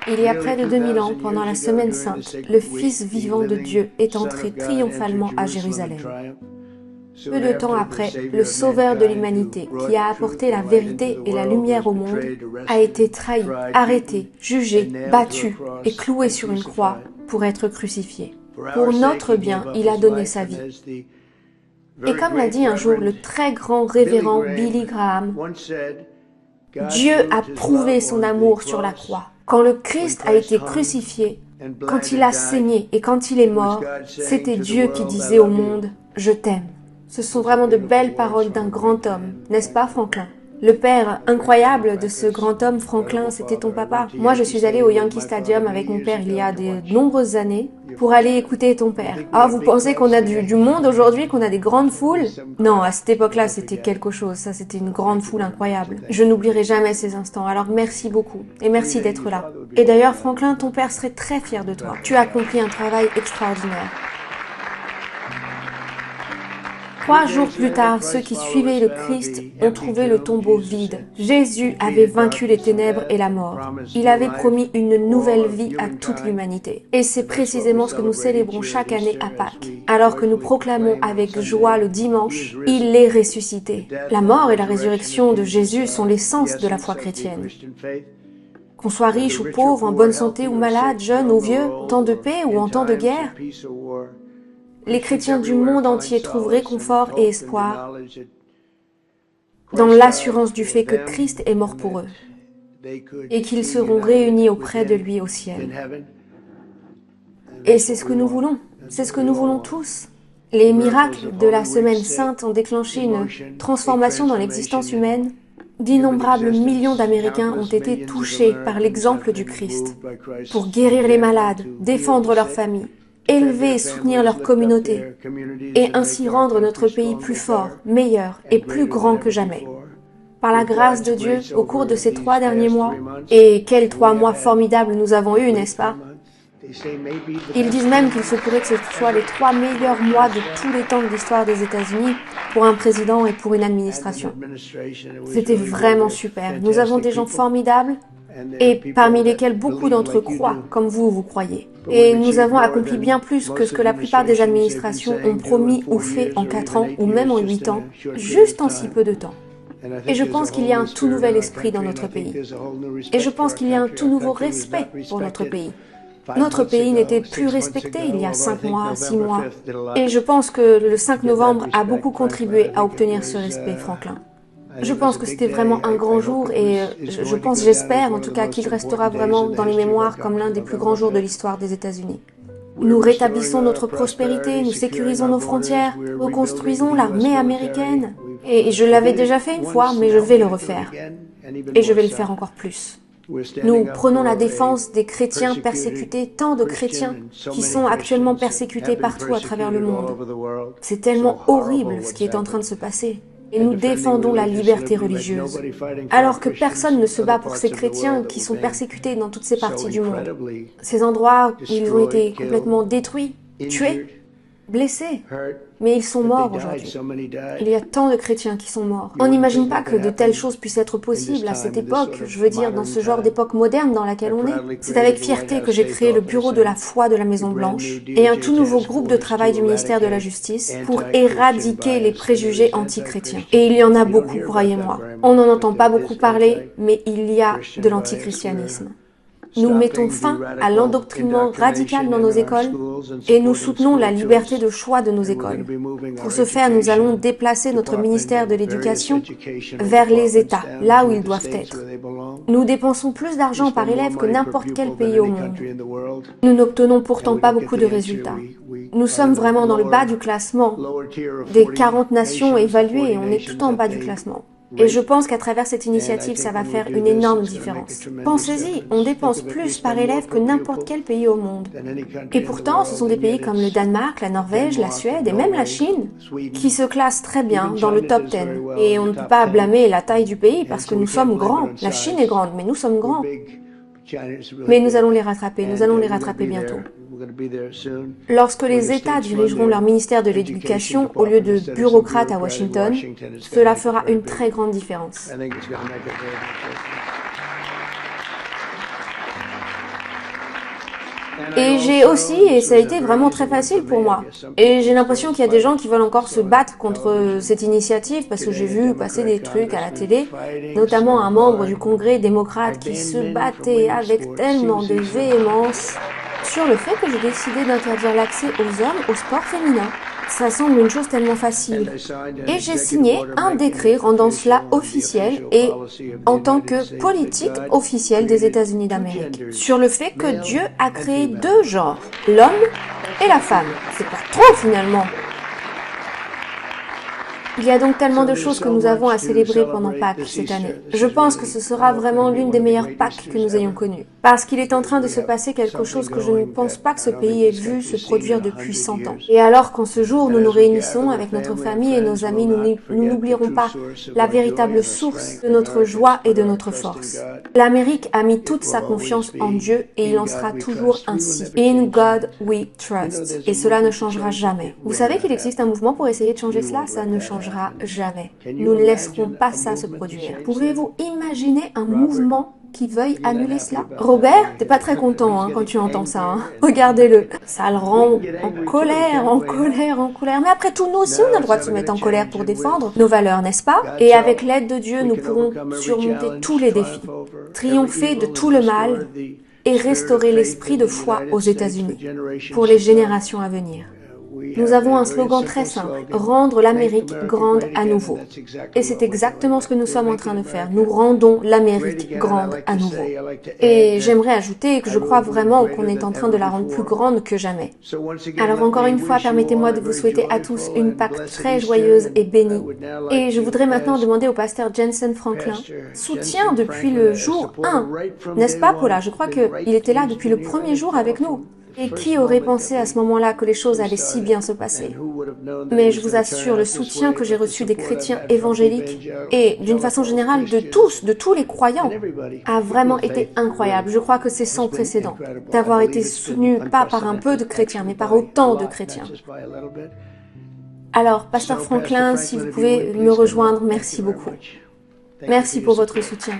Il y a près de 2000 ans, pendant la Semaine Sainte, le Fils vivant de Dieu est entré triomphalement à Jérusalem. Peu de temps après, le Sauveur de l'humanité, qui a apporté la vérité et la lumière au monde, a été trahi, arrêté, jugé, battu et cloué sur une croix pour être crucifié. Pour notre bien, il a donné sa vie. Et comme l'a dit un jour le très grand révérend Billy Graham, Dieu a prouvé son amour sur la croix. Quand le Christ a été crucifié, quand il a saigné et quand il est mort, c'était Dieu qui disait au monde « Je t'aime ». Ce sont vraiment de belles paroles d'un grand homme, n'est-ce pas Franklin? Le père incroyable de ce grand homme, Franklin, c'était ton papa. Moi, je suis allée au Yankee Stadium avec mon père il y a de nombreuses années pour aller écouter ton père. Ah, vous pensez qu'on a du monde aujourd'hui, qu'on a des grandes foules? Non, à cette époque-là, c'était quelque chose. Ça, c'était une grande foule incroyable. Je n'oublierai jamais ces instants. Alors, merci beaucoup. Et merci d'être là. Et d'ailleurs, Franklin, ton père serait très fier de toi. Tu as accompli un travail extraordinaire. 3 jours plus tard, ceux qui suivaient le Christ ont trouvé le tombeau vide. Jésus avait vaincu les ténèbres et la mort. Il avait promis une nouvelle vie à toute l'humanité. Et c'est précisément ce que nous célébrons chaque année à Pâques. Alors que nous proclamons avec joie le dimanche, il est ressuscité. La mort et la résurrection de Jésus sont l'essence de la foi chrétienne. Qu'on soit riche ou pauvre, en bonne santé ou malade, jeune ou vieux, en temps de paix ou en temps de guerre, les chrétiens du monde entier trouvent réconfort et espoir dans l'assurance du fait que Christ est mort pour eux et qu'ils seront réunis auprès de lui au ciel. Et c'est ce que nous voulons, c'est ce que nous voulons tous. Les miracles de la Semaine Sainte ont déclenché une transformation dans l'existence humaine. D'innombrables millions d'Américains ont été touchés par l'exemple du Christ pour guérir les malades, défendre leurs familles, élever et soutenir leur communauté, et ainsi rendre notre pays plus fort, meilleur et plus grand que jamais. Par la grâce de Dieu, au cours de ces 3 derniers mois, et quels 3 mois formidables nous avons eus, n'est-ce pas? Ils disent même qu'il se pourrait que ce soit les 3 meilleurs mois de tous les temps de l'histoire des États-Unis pour un président et pour une administration. C'était vraiment super. Nous avons des gens formidables, et parmi lesquels beaucoup d'entre eux croient, comme vous croyez. Et nous avons accompli bien plus que ce que la plupart des administrations ont promis ou fait en 4 ans, ou même en 8 ans, juste en si peu de temps. Et je pense qu'il y a un tout nouvel esprit dans notre pays. Et je pense qu'il y a un tout nouveau respect pour notre pays. Notre pays n'était plus respecté il y a 5 mois, 6 mois. Et je pense que le 5 novembre a beaucoup contribué à obtenir ce respect, Franklin. Je pense que c'était vraiment un grand jour et j'espère en tout cas qu'il restera vraiment dans les mémoires comme l'un des plus grands jours de l'histoire des États-Unis. Nous rétablissons notre prospérité, nous sécurisons nos frontières, reconstruisons l'armée américaine. Et je l'avais déjà fait une fois, mais je vais le refaire. Et je vais le faire encore plus. Nous prenons la défense des chrétiens persécutés, tant de chrétiens qui sont actuellement persécutés partout à travers le monde. C'est tellement horrible ce qui est en train de se passer. Et nous défendons la liberté religieuse, alors que personne ne se bat pour ces chrétiens qui sont persécutés dans toutes ces parties du monde. Ces endroits où ils ont été complètement détruits, tués, blessés, mais ils sont morts aujourd'hui. Il y a tant de chrétiens qui sont morts. On n'imagine pas que de telles choses puissent être possibles à cette époque, je veux dire dans ce genre d'époque moderne dans laquelle on est. C'est avec fierté que j'ai créé le Bureau de la foi de la Maison Blanche et un tout nouveau groupe de travail du ministère de la Justice pour éradiquer les préjugés anti-chrétiens. Et il y en a beaucoup, croyez-moi. On n'en entend pas beaucoup parler, mais il y a de l'antichristianisme. Nous mettons fin à l'endoctrinement radical dans nos écoles et nous soutenons la liberté de choix de nos écoles. Pour ce faire, nous allons déplacer notre ministère de l'Éducation vers les États, là où ils doivent être. Nous dépensons plus d'argent par élève que n'importe quel pays au monde. Nous n'obtenons pourtant pas beaucoup de résultats. Nous sommes vraiment dans le bas du classement. Des 40 nations évaluées, on est tout en bas du classement. Et je pense qu'à travers cette initiative, ça va faire une énorme différence. Pensez-y, on dépense plus par élève que n'importe quel pays au monde. Et pourtant, ce sont des pays comme le Danemark, la Norvège, la Suède et même la Chine qui se classent très bien dans le top 10. Et on ne peut pas blâmer la taille du pays parce que nous sommes grands. La Chine est grande, mais nous sommes grands. Mais nous allons les rattraper bientôt. Lorsque les États dirigeront leur ministère de l'Éducation au lieu de bureaucrates à Washington, cela fera une très grande différence. Et j'ai aussi, et ça a été vraiment très facile pour moi, et j'ai l'impression qu'il y a des gens qui veulent encore se battre contre cette initiative, parce que j'ai vu passer des trucs à la télé, notamment un membre du Congrès démocrate qui se battait avec tellement de véhémence sur le fait que j'ai décidé d'interdire l'accès aux hommes au sport féminin. Ça semble une chose tellement facile. Et j'ai signé un décret rendant cela officiel et en tant que politique officielle des États-Unis d'Amérique. Sur le fait que Dieu a créé deux genres, l'homme et la femme. C'est pas trop finalement. Il y a donc tellement de choses que nous avons à célébrer pendant Pâques cette année. Je pense que ce sera vraiment l'une des meilleures Pâques que nous ayons connues. Parce qu'il est en train de se passer quelque chose que je ne pense pas que ce pays ait vu se produire depuis 100 ans. Et alors qu'en ce jour nous nous réunissons avec notre famille et nos amis, nous n'oublierons pas la véritable source de notre joie et de notre force. L'Amérique a mis toute sa confiance en Dieu et il en sera toujours ainsi. In God we trust. Et cela ne changera jamais. Vous savez qu'il existe un mouvement pour essayer de changer cela? Ça ne changera jamais. Nous ne laisserons pas ça se produire. Pouvez-vous imaginer un mouvement qui veuille annuler cela? Robert, t'es pas très content quand tu entends ça. Regardez-le. Ça le rend en colère, en colère, en colère. Mais après tout, nous aussi, on a le droit de se mettre en colère pour défendre nos valeurs, n'est-ce pas? Et avec l'aide de Dieu, nous pourrons surmonter tous les défis, triompher de tout le mal et restaurer l'esprit de foi aux États-Unis pour les générations à venir. Nous avons un slogan très simple, rendre l'Amérique grande à nouveau. Et c'est exactement ce que nous sommes en train de faire. Nous rendons l'Amérique grande à nouveau. Et j'aimerais ajouter que je crois vraiment qu'on est en train de la rendre plus grande que jamais. Alors encore une fois, permettez-moi de vous souhaiter à tous une Pâque très joyeuse et bénie. Et je voudrais maintenant demander au pasteur Jensen Franklin soutien depuis le jour 1. N'est-ce pas, Paula? Je crois qu'il était là depuis le premier jour avec nous. Et qui aurait pensé à ce moment-là que les choses allaient si bien se passer? Mais je vous assure, le soutien que j'ai reçu des chrétiens évangéliques et d'une façon générale de tous les croyants, a vraiment été incroyable. Je crois que c'est sans précédent d'avoir été soutenu pas par un peu de chrétiens, mais par autant de chrétiens. Alors, pasteur Franklin, si vous pouvez me rejoindre, merci beaucoup. Merci pour votre soutien.